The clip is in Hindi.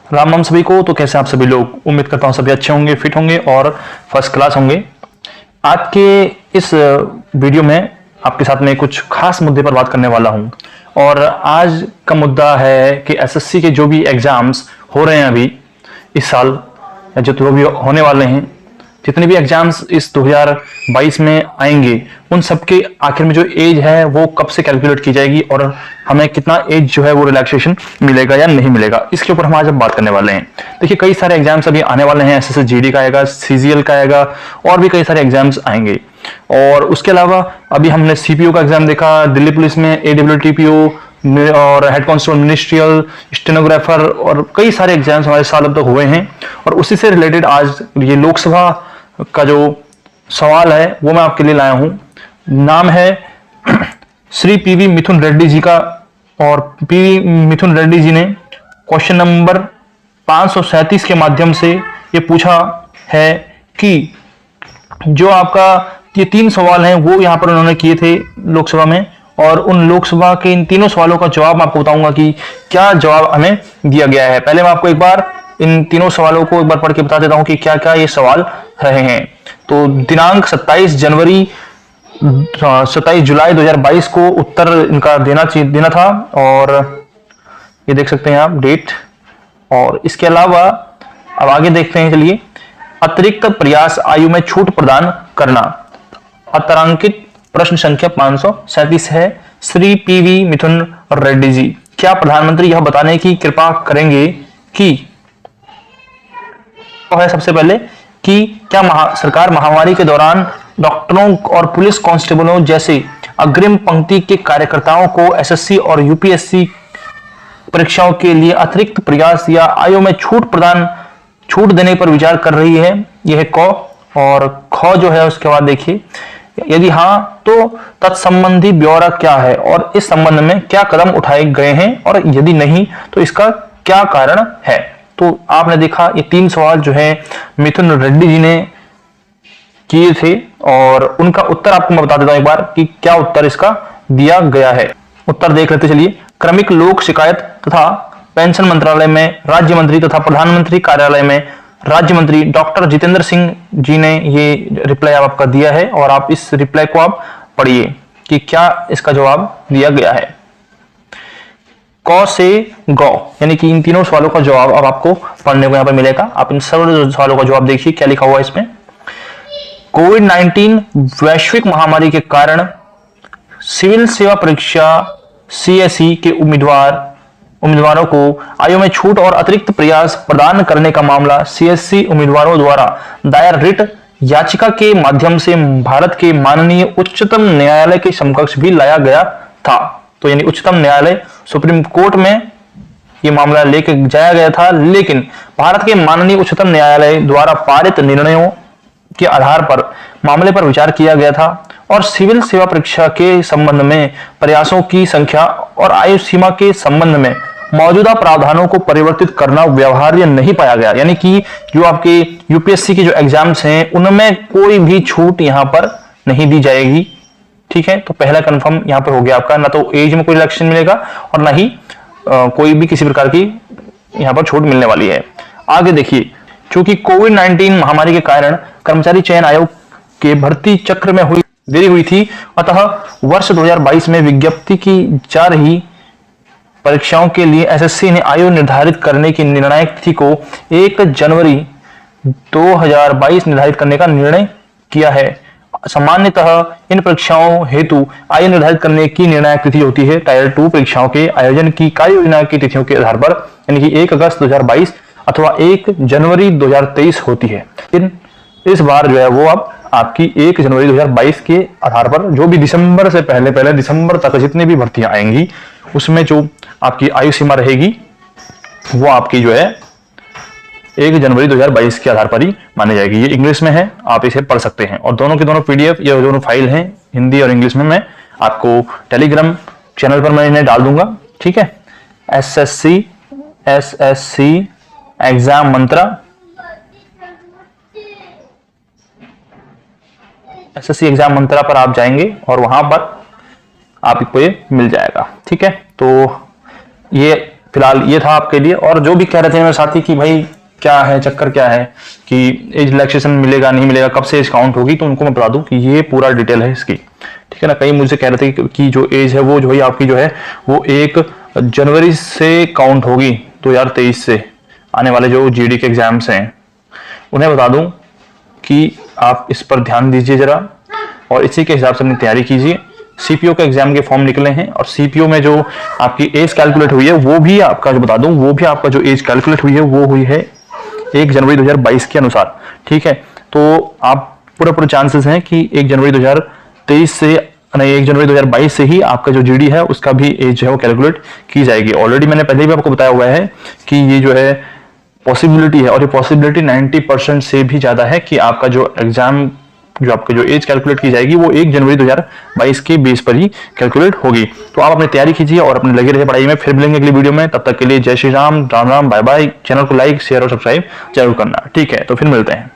राम नाम सभी को। तो कैसे आप सभी लोग, उम्मीद करता हूं सभी अच्छे होंगे, फिट होंगे और फर्स्ट क्लास होंगे। आज के इस वीडियो में आपके साथ में कुछ खास मुद्दे पर बात करने वाला हूं। और आज का मुद्दा है कि एसएससी के जो भी एग्जाम्स हो रहे हैं अभी इस साल, या जो भी होने वाले हैं, जितने भी एग्जाम्स इस 2022 में आएंगे, उन सब के आखिर में जो एज है वो कब से कैलकुलेट की जाएगी और हमें कितना एज जो है वो रिलैक्सेशन मिलेगा या नहीं मिलेगा, इसके ऊपर हम आज अब बात करने वाले हैं। देखिए, कई सारे एग्जाम्स अभी आने वाले हैं। एसएससी जीडी का आएगा, सीजीएल का आएगा और भी कई सारे एग्जाम्स आएंगे। और उसके अलावा अभी हमने सीपीओ का एग्जाम देखा, दिल्ली पुलिस में एडब्ल्यूटीपीओ और हेड कांस्टेबल मिनिस्ट्रियल, स्टेनोग्राफर और कई सारे एग्जाम्स हमारे साल अब तक हुए हैं। और उसी से रिलेटेड आज ये लोकसभा का जो सवाल है वो मैं आपके लिए लाया हूं। नाम है श्री पीवी मिथुन रेड्डी जी का, और पीवी मिथुन रेड्डी जी ने क्वेश्चन नंबर 537 के माध्यम से ये पूछा है कि जो आपका ये 3 सवाल हैं वो यहां पर उन्होंने किए थे लोकसभा में, और उन लोकसभा के इन तीनों सवालों का जवाब मैं आपको बताऊंगा कि क्या जवाब हमें दिया गया है। पहले मैं आपको एक बार इन तीनों सवालों को एक बार पढ़ के बता देता हूं कि क्या क्या ये सवाल रहे हैं। तो दिनांक 27 जुलाई 2022 को उत्तर इनका देना था, और ये देख सकते हैं आप डेट। और इसके अलावा अब आगे देखते हैं, चलिए। अतिरिक्त प्रयास आयु में छूट प्रदान करना, अतारांकित प्रश्न संख्या 537 है। श्री पीवी मिथुन रेड्डी जी, क्या प्रधानमंत्री यह बताने की कृपा करेंगे कि है सबसे पहले कि क्या सरकार महामारी के दौरान डॉक्टरों और पुलिस कांस्टेबलों जैसे अग्रिम पंक्ति के कार्यकर्ताओं को एसएससी और यूपीएससी परीक्षाओं के लिए अतिरिक्त प्रयास या आयु में छूट देने पर विचार कर रही है? यह है क। और ख जो है उसके बाद देखिए, यदि हां तो तत्संबंधी ब्यौरा क्या है और इस संबंध में क्या कदम उठाए गए हैं, और यदि नहीं तो इसका क्या कारण है। तो आपने देखा ये 3 सवाल जो है मिथुन रेड्डी जी ने किए थे, और उनका उत्तर आपको मैं बता देता हूं एक बार कि क्या उत्तर इसका दिया गया है। उत्तर देख लेते चलिए। क्रमिक लोक शिकायत तथा पेंशन मंत्रालय में राज्य मंत्री तथा प्रधानमंत्री कार्यालय में राज्य मंत्री डॉक्टर जितेंद्र सिंह जी ने ये रिप्लाई आपका दिया है, और आप इस रिप्लाई को आप पढ़िए कि क्या इसका जवाब दिया गया है। क से गौ, यानी कि इन तीनों सवालों का जवाब अब आपको पढ़ने को यहां पर मिलेगा। आप इन सब सवालों का जवाब देखिए क्या लिखा हुआ है इसमें। कोविड-19 वैश्विक महामारी के कारण सिविल सेवा परीक्षा सीएसई के उम्मीदवारों को आयु में छूट और अतिरिक्त प्रयास प्रदान करने का मामला सीएसई उम्मीदवारों द्वारा दायर रिट याचिका के माध्यम से भारत के माननीय उच्चतम न्यायालय के समकक्ष भी लाया गया था। तो यानी उच्चतम न्यायालय सुप्रीम कोर्ट में यह मामला लेके जाया गया था, लेकिन भारत के माननीय उच्चतम न्यायालय द्वारा पारित निर्णयों के आधार पर मामले पर विचार किया गया था, और सिविल सेवा परीक्षा के संबंध में प्रयासों की संख्या और आयु सीमा के संबंध में मौजूदा प्रावधानों को परिवर्तित करना व्यवहार्य नहीं पाया गया। यानी कि जो आपके यूपीएससी के जो एग्जाम्स हैं उनमें कोई भी छूट यहां पर नहीं दी जाएगी। ठीक है, तो पहला कंफर्म यहां पर हो गया आपका, ना तो एज में कोई रिलैक्सेशन मिलेगा और ना ही कोई भी किसी प्रकार की यहां पर छूट मिलने वाली है। आगे देखिए, चूंकि कोविड-19 महामारी के कारण कर्मचारी चयन आयोग के भर्ती चक्र में देरी हुई थी, अतः वर्ष 2022 में विज्ञप्ति की जा रही परीक्षाओं के लिए एसएससी ने आयु निर्धारित करने की निर्णायक तिथि को 1 जनवरी 2022 निर्धारित करने का निर्णय किया है। सामान्यतः इन परीक्षाओं हेतु आयु निर्धारित करने की निर्णायक तिथि होती है टायर 2 परीक्षाओं के आयोजन की कार्य योजना की तिथियों के आधार पर, यानी कि 1 अगस्त 2022 अथवा 1 जनवरी 2023 होती है। इस बार जो है वो अब आपकी 1 जनवरी 2022 के आधार पर, जो भी दिसंबर से पहले दिसंबर तक जितनी भी भर्तियां आएंगी उसमें जो आपकी आयु सीमा रहेगी वो आपकी जो है 1 जनवरी 2022 के आधार पर ही मानी जाएगी। ये इंग्लिश में है, आप इसे पढ़ सकते हैं, और दोनों के दोनों पीडीएफ, ये दोनों फाइल हैं हिंदी और इंग्लिश में, मैं आपको टेलीग्राम चैनल पर मैं इन्हें डाल दूंगा। ठीक है, एसएससी एग्जाम मंत्रा, एसएससी एग्जाम मंत्रा पर आप जाएंगे और वहां पर आपको ये मिल जाएगा। ठीक है, तो ये फिलहाल ये था आपके लिए। और जो भी कह रहे थे मेरे साथी कि भाई क्या है चक्कर, क्या है कि एज रिलैक्सेशन मिलेगा नहीं मिलेगा, कब से एज काउंट होगी, तो उनको मैं बता दूं कि ये पूरा डिटेल है इसकी, ठीक है ना। कई मुझसे कह रहे थे कि जो एज है वो जो है आपकी जो है वो 1 जनवरी से काउंट होगी 2023 से, आने वाले जो जीडी के एग्जाम्स हैं। उन्हें बता दूं कि आप इस पर ध्यान दीजिए जरा और इसी के हिसाब से अपनी तैयारी कीजिए। सीपीओ के एग्जाम के फॉर्म निकले हैं और सीपीओ में जो आपकी एज कैलकुलेट हुई है वो भी आपका जो बता दूं, वो भी आपका जो एज कैलकुलेट हुई है वो हुई है 1 जनवरी 2022 के अनुसार, ठीक है। तो आप पूरे चांसेस हैं कि 1 जनवरी 2023 से नहीं 1 जनवरी 2022 से ही आपका जो जीडी है उसका भी एज है वो कैलकुलेट की जाएगी। ऑलरेडी मैंने पहले भी आपको बताया हुआ है कि ये जो है पॉसिबिलिटी है, और ये पॉसिबिलिटी 90% से भी ज्यादा है कि आपका जो एग्जाम जो आपका जो एज कैलकुलेट की जाएगी वो 1 जनवरी 2022 के बेस पर ही कैलकुलेट होगी। तो आप अपनी तैयारी कीजिए और अपने लगे रहिए पढ़ाई में। फिर मिलेंगे अगली वीडियो में, तब तक के लिए जय Shri Ram, Ram Ram, bye bye. Channel को लाइक शेयर और सब्सक्राइब जरूर करना, ठीक है। तो फिर मिलते हैं।